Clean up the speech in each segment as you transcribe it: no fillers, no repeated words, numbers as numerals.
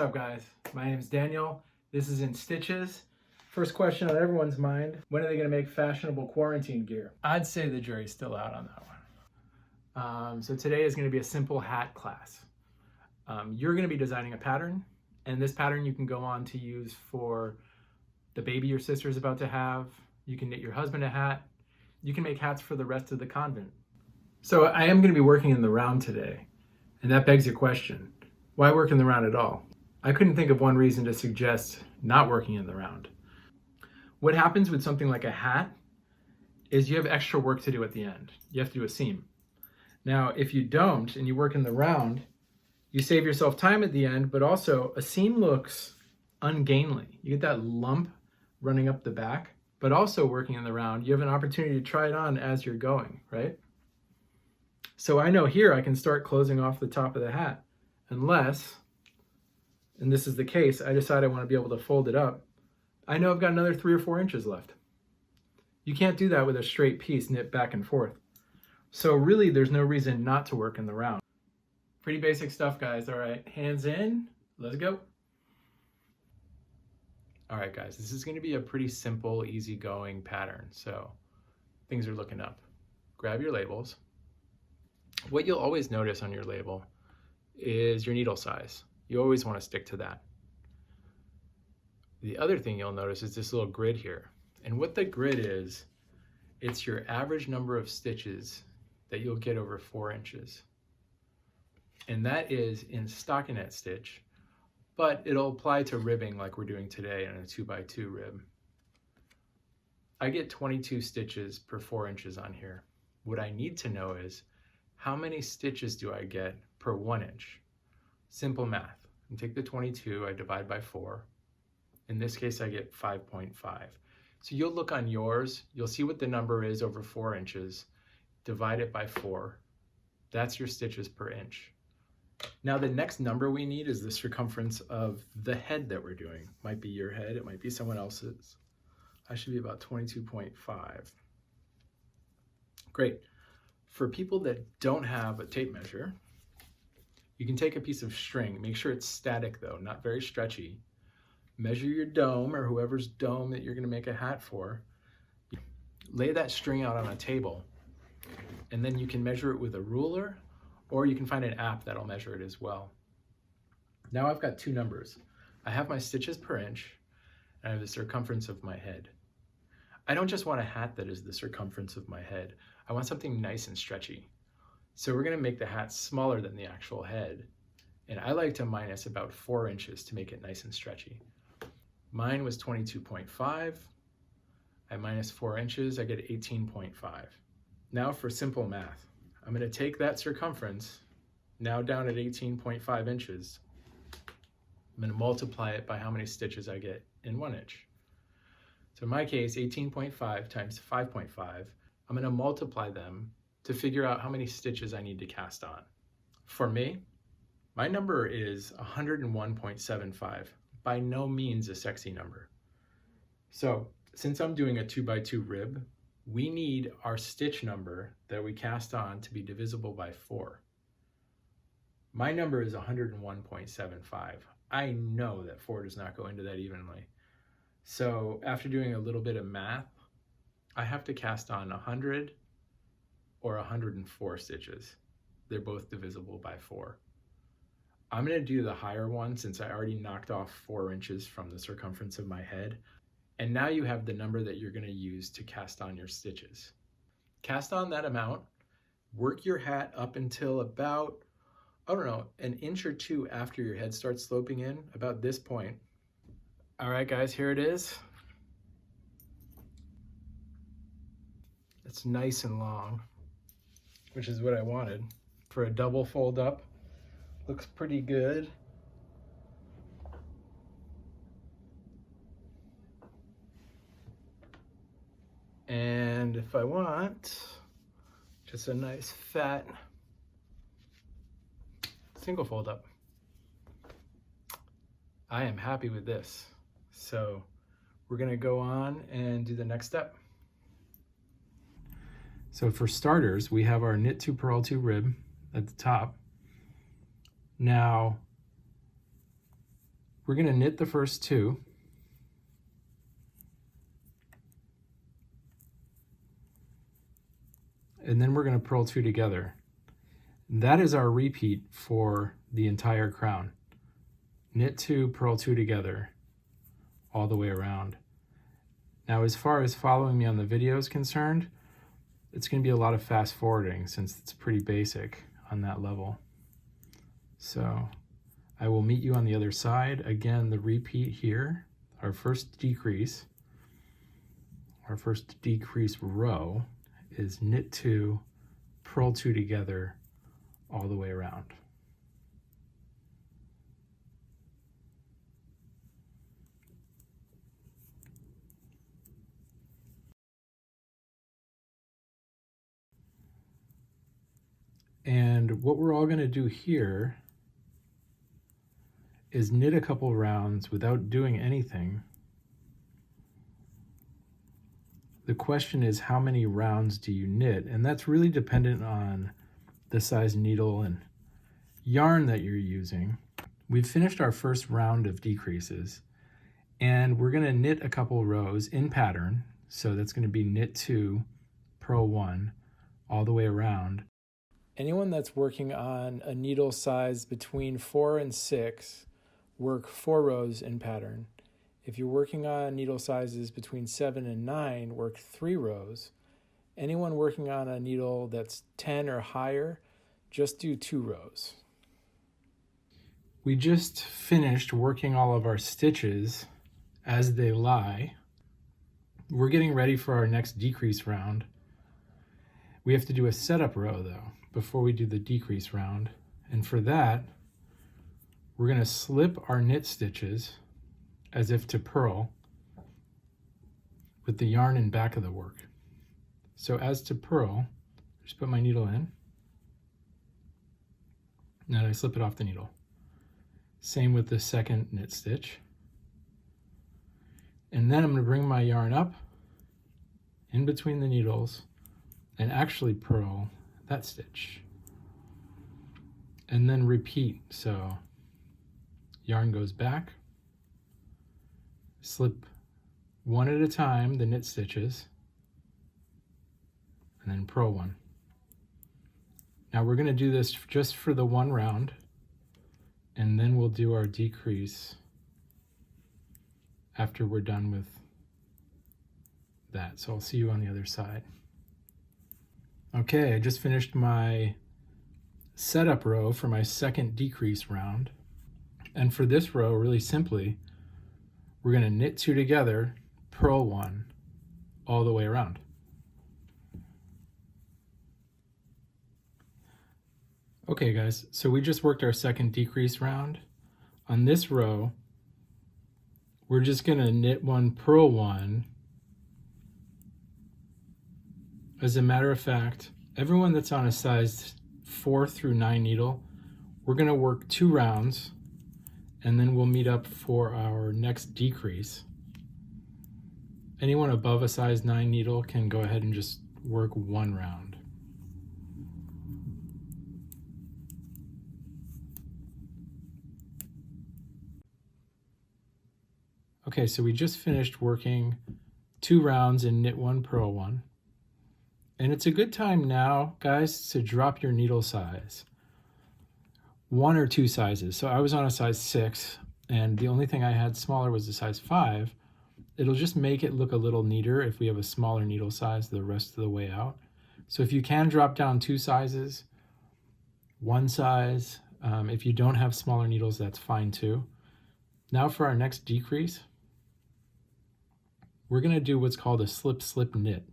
up, guys? My name is Daniel. This is In Stitches. First question on everyone's mind, when are they going to make fashionable quarantine gear? I'd say the jury's still out on that one. So today is going to be a simple hat class. You're going to be designing a pattern, and this pattern you can go on to use for the baby your sister's about to have. You can knit your husband a hat. You can make hats for the rest of the convent. So I am going to be working in the round today, and that begs your question. Why work in the round at all? I couldn't think of one reason to suggest not working in the round. What happens with something like a hat is you have extra work to do at the end. You have to do a seam. Now, if you don't and you work in the round, you save yourself time at the end, but also a seam looks ungainly. You get that lump running up the back, but also working in the round, you have an opportunity to try it on as you're going, right? So I know here I can start closing off the top of the hat. Unless, and this is the case, I decide I want to be able to fold it up. I know I've got another 3 or 4 inches left. You can't do that with a straight piece knit back and forth. So really, there's no reason not to work in the round. Pretty basic stuff, guys. All right, hands in, let's go. All right, guys, this is going to be a pretty simple, easygoing pattern. So things are looking up. Grab your labels. What you'll always notice on your label is your needle size. You always want to stick to that. The other thing you'll notice is this little grid here. And what the grid is, it's your average number of stitches that you'll get over 4 inches. And that is in stockinette stitch, but it'll apply to ribbing like we're doing today in a 2x2 rib. I get 22 stitches per 4 inches on here. What I need to know is how many stitches do I get per 1 inch? Simple math. I take the 22, I divide by 4. In this case, I get 5.5. So you'll look on yours, you'll see what the number is over 4 inches, divide it by 4. That's your stitches per inch. Now the next number we need is the circumference of the head that we're doing. Might be your head, it might be someone else's. I should be about 22.5. Great. For people that don't have a tape measure, you can take a piece of string, make sure it's static though, not very stretchy. Measure your dome or whoever's dome that you're gonna make a hat for. Lay that string out on a table, and then you can measure it with a ruler, or you can find an app that'll measure it as well. Now I've got 2 numbers. I have my stitches per inch, and I have the circumference of my head. I don't just want a hat that is the circumference of my head. I want something nice and stretchy. So we're gonna make the hat smaller than the actual head. And I like to minus about 4 inches to make it nice and stretchy. Mine was 22.5. I minus 4 inches, I get 18.5. Now for simple math. I'm gonna take that circumference, now down at 18.5 inches. I'm gonna multiply it by how many stitches I get in 1 inch. So in my case, 18.5 times 5.5, I'm gonna multiply them to figure out how many stitches I need to cast on. For me, my number is 101.75, by no means a sexy number. So since I'm doing a 2x2 rib, we need our stitch number that we cast on to be divisible by 4. My number is 101.75. I know that 4 does not go into that evenly. So after doing a little bit of math, I have to cast on 100 or 104 stitches. They're both divisible by 4. I'm gonna do the higher one since I already knocked off 4 inches from the circumference of my head. And now you have the number that you're gonna use to cast on your stitches. Cast on that amount, work your hat up until about, I don't know, an inch or 2 after your head starts sloping in, about this point. All right, guys, here it is. It's nice and long, which is what I wanted. For a double fold up, looks pretty good. And if I want just a nice fat single fold up, I am happy with this. So we're gonna go on and do the next step. So for starters, we have our knit 2 purl 2 rib at the top. Now, We're going to knit the first two. And then we're going to purl two together. That is our repeat for the entire crown. Knit two, purl two together all the way around. Now, as far as following me on the video is concerned, it's going to be a lot of fast forwarding since it's pretty basic on that level. So I will meet you on the other side. Again, the repeat here, our first decrease row is knit two, purl two together all the way around. And what we're all going to do here is knit a couple rounds without doing anything. The question is, how many rounds do you knit? And that's really dependent on the size needle and yarn that you're using. We've finished our first round of decreases, and we're going to knit a couple rows in pattern. So that's going to be knit two, purl one, all the way around. Anyone that's working on a needle size between 4 and 6, work 4 rows in pattern. If you're working on needle sizes between 7 and 9, work 3 rows. Anyone working on a needle that's 10 or higher, just do 2 rows. We just finished working all of our stitches as they lie. We're getting ready for our next decrease round. We have to do a setup row though before we do the decrease round. And for that, we're going to slip our knit stitches as if to purl with the yarn in back of the work. So as to purl, just put my needle in, and then I slip it off the needle. Same with the second knit stitch. And then I'm going to bring my yarn up in between the needles and actually purl that stitch. And then repeat. So yarn goes back, slip one at a time the knit stitches, and then purl one. Now we're going to do this just for the one round, and then we'll do our decrease after we're done with that. So I'll see you on the other side. Okay, I just finished my setup row for my second decrease round. And for this row, really simply, we're going to knit two together, purl one, all the way around. Okay guys, so we just worked our second decrease round. On this row, we're just going to knit one, purl one. As a matter of fact, everyone that's on a size 4 through 9 needle, we're going to work 2 rounds, and then we'll meet up for our next decrease. Anyone above a size 9 needle can go ahead and just work 1 round. Okay, so we just finished working 2 rounds in knit 1, purl 1. And it's a good time now, guys, to drop your needle size. 1 or 2 sizes. So I was on a size 6, and the only thing I had smaller was a size 5. It'll just make it look a little neater if we have a smaller needle size the rest of the way out. So if you can drop down 2 sizes, 1 size, if you don't have smaller needles, that's fine too. Now for our next decrease, we're going to do what's called a slip-slip knit,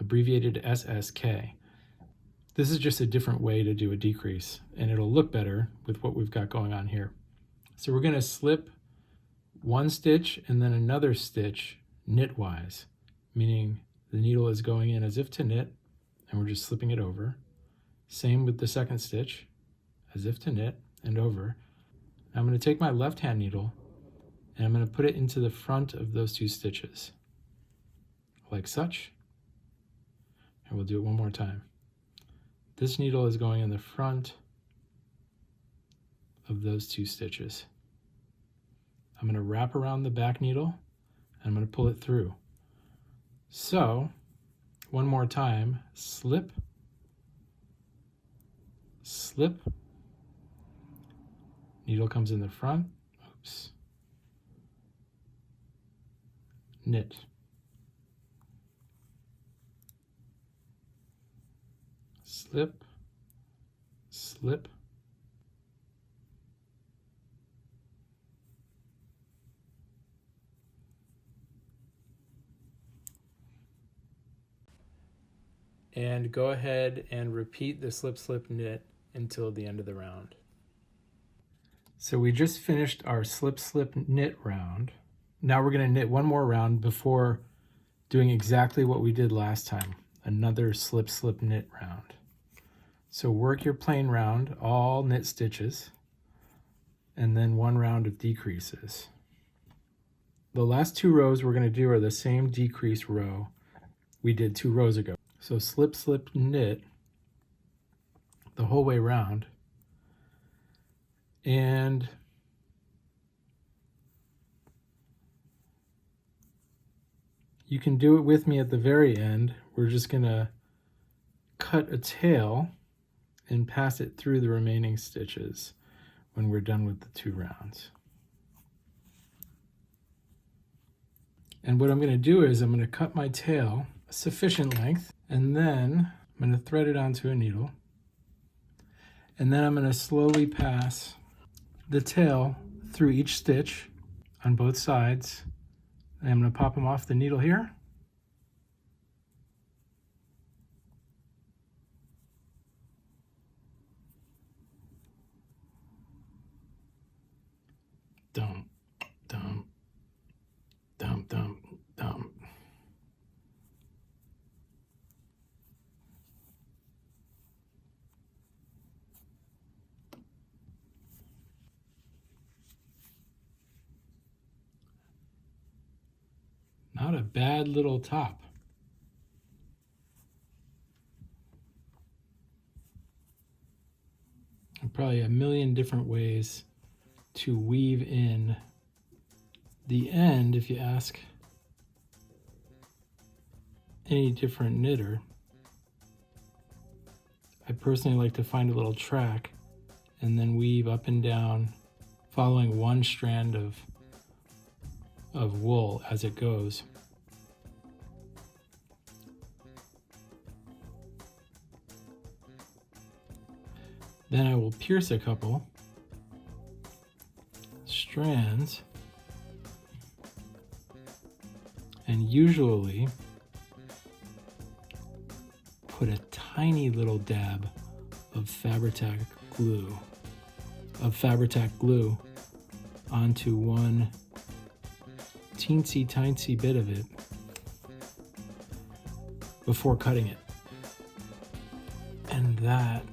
abbreviated SSK. This is just a different way to do a decrease, and it'll look better with what we've got going on here. So we're going to slip 1 stitch and then another stitch knitwise, meaning the needle is going in as if to knit, and we're just slipping it over. Same with the second stitch, as if to knit and over. I'm going to take my left hand needle and I'm going to put it into the front of those 2 stitches, like such. And we'll do it one more time. This needle is going in the front of those 2 stitches. I'm going to wrap around the back needle and I'm going to pull it through. So one more time, slip, slip, needle comes in the front, oops, knit. Slip, slip, and go ahead and repeat the slip, slip, knit until the end of the round. So we just finished our slip, slip, knit round. Now we're going to knit one more round before doing exactly what we did last time, another slip, slip, knit round. So work your plain round, all knit stitches, and then one round of decreases. The last 2 rows we're going to do are the same decrease row we did 2 rows ago. So slip, slip, knit the whole way around. And you can do it with me at the very end. We're just going to cut a tail and pass it through the remaining stitches when we're done with the 2 rounds. And what I'm going to do is I'm going to cut my tail a sufficient length, and then I'm going to thread it onto a needle, and then I'm going to slowly pass the tail through each stitch on both sides. And I'm going to pop them off the needle here. Dum, dum, dum, dum, dum. Not a bad little top. And probably a million different ways to weave in the end, if you ask any different knitter. I personally like to find a little track and then weave up and down, following one strand of wool as it goes. Then I will pierce a couple strands, and usually put a tiny little dab of Fabri-Tac glue onto one teensy tiny bit of it before cutting it. And that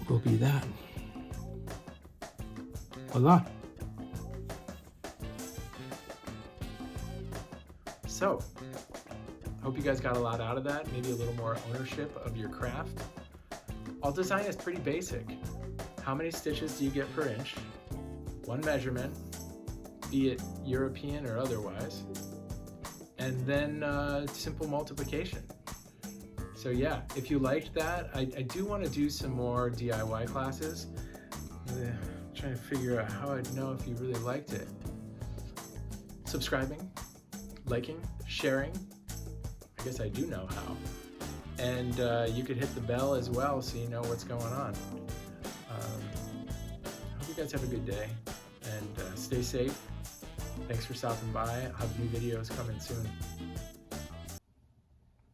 will be that. Voila. So, hope you guys got a lot out of that, maybe a little more ownership of your craft. All design is pretty basic. How many stitches do you get per inch? One measurement, be it European or otherwise, and then simple multiplication. So yeah, if you liked that, I do want to do some more DIY classes. Trying to figure out how I'd know if you really liked it. Subscribing, liking, sharing. I guess I do know how. And you could hit the bell as well so you know what's going on. I hope you guys have a good day and stay safe. Thanks for stopping by. I'll have new videos coming soon.